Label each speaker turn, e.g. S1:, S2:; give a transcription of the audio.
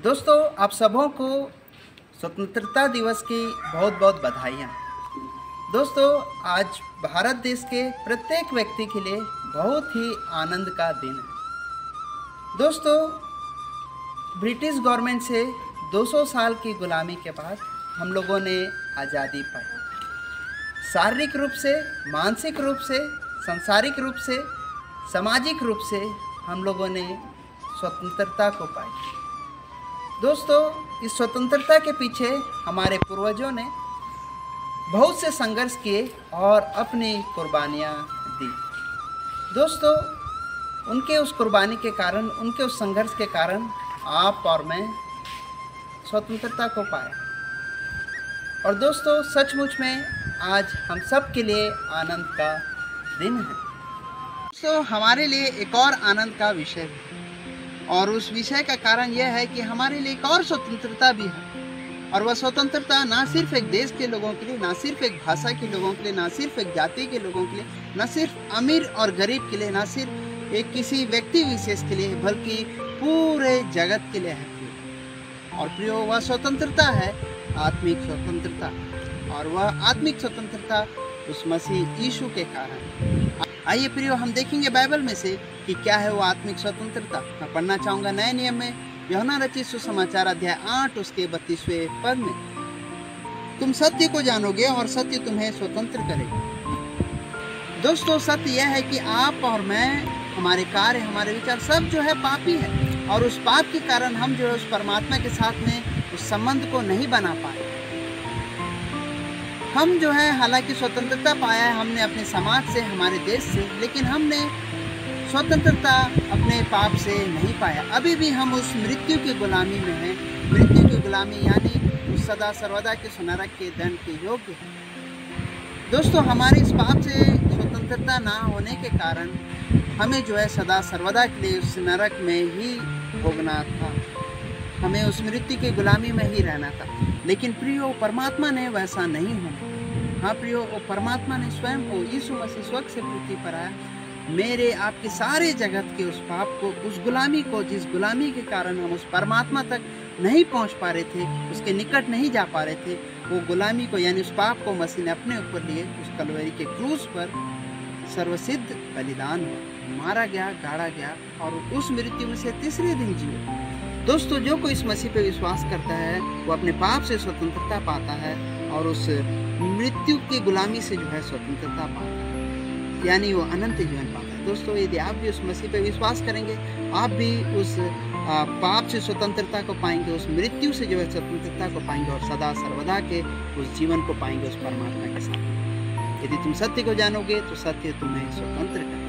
S1: दोस्तों, आप सबों को स्वतंत्रता दिवस की बहुत बहुत बधाइयाँ। दोस्तों, आज भारत देश के प्रत्येक व्यक्ति के लिए बहुत ही आनंद का दिन है। दोस्तों, ब्रिटिश गवर्नमेंट से 200 साल की गुलामी के बाद हम लोगों ने आज़ादी पाई। शारीरिक रूप से, मानसिक रूप से, सांसारिक रूप से, सामाजिक रूप से हम लोगों ने स्वतंत्रता को पाई। दोस्तों, इस स्वतंत्रता के पीछे हमारे पूर्वजों ने बहुत से संघर्ष किए और अपनी कुर्बानियाँ दी। दोस्तों, उनके उस कुर्बानी के कारण, उनके उस संघर्ष के कारण आप और मैं स्वतंत्रता को पाया। और दोस्तों, सचमुच में आज हम सब के लिए आनंद का दिन है। दोस्तों, हमारे लिए एक और आनंद का विषय है, और उस विषय का कारण यह है कि हमारे लिए एक और स्वतंत्रता भी है। और वह स्वतंत्रता ना सिर्फ एक देश के लोगों के लिए, ना सिर्फ एक भाषा के लोगों के लिए, ना सिर्फ एक जाति के लोगों के लिए, ना सिर्फ अमीर और गरीब के लिए, ना सिर्फ एक किसी व्यक्ति विशेष के लिए, बल्कि पूरे जगत के लिए है। और प्रियो, वह स्वतंत्रता है आत्मिक स्वतंत्रता, और वह आत्मिक स्वतंत्रता उस मसीह यीशु के कारण। आइए प्रियो, हम देखेंगे बाइबल में से कि क्या है वो आत्मिक स्वतंत्रता। मैं पढ़ना चाहूँगा नए नियम में यूहन्ना रचित सुसमाचार अध्याय 8 उसके 32वें पद में, तुम सत्य को जानोगे और सत्य तुम्हें स्वतंत्र करेगा। दोस्तों, सत्य यह है कि आप और मैं, हमारे कार्य, हमारे विचार सब जो है पापी है, और उस पाप के कारण हम जो है उस परमात्मा के साथ में उस संबंध को नहीं बना पाए। हम जो है हालांकि स्वतंत्रता पाया है हमने अपने समाज से, हमारे देश से, लेकिन हमने स्वतंत्रता अपने पाप से नहीं पाया। अभी भी हम उस मृत्यु की गुलामी में हैं। मृत्यु की गुलामी यानी उस सदा सर्वदा के नरक के दंड के योग्य है। दोस्तों, हमारे इस पाप से स्वतंत्रता ना होने के कारण हमें जो है सदा सर्वदा के लिए उस नरक में ही भोगना था, हमें उस मृत्यु की गुलामी में ही रहना था। लेकिन प्रियो, परमात्मा ने वैसा नहीं होना। हाँ प्रियो, वो परमात्मा ने स्वयं को, यीशु मसीह स्वर्ग से पृथ्वी पर आया, मेरे आपके सारे जगत के उस पाप को, उस गुलामी को, जिस गुलामी के कारण हम उस परमात्मा तक नहीं पहुंच पा रहे थे, उसके निकट नहीं जा पा रहे थे, वो गुलामी को यानी उस पाप को मसीह ने अपने ऊपर लिए। उस कलवरी के क्रूस पर सर्वसिद्ध बलिदान हुआ, मारा गया, गाड़ा गया, और उस मृत्यु में से तीसरे दिन जिए। दोस्तों, जो कोई इस मसीह पे विश्वास करता है वो अपने पाप से स्वतंत्रता पाता है, और उस मृत्यु की गुलामी से जो है स्वतंत्रता पाता है, यानी वो अनंत जीवन पाता है। दोस्तों, यदि आप भी उस मसीह पे विश्वास करेंगे, आप भी उस पाप से स्वतंत्रता को पाएंगे, उस मृत्यु से जो है स्वतंत्रता को पाएंगे, और सदा सर्वदा के उस जीवन को पाएंगे उस परमात्मा के साथ। यदि तुम सत्य को जानोगे तो सत्य तुम्हें स्वतंत्र करेगा।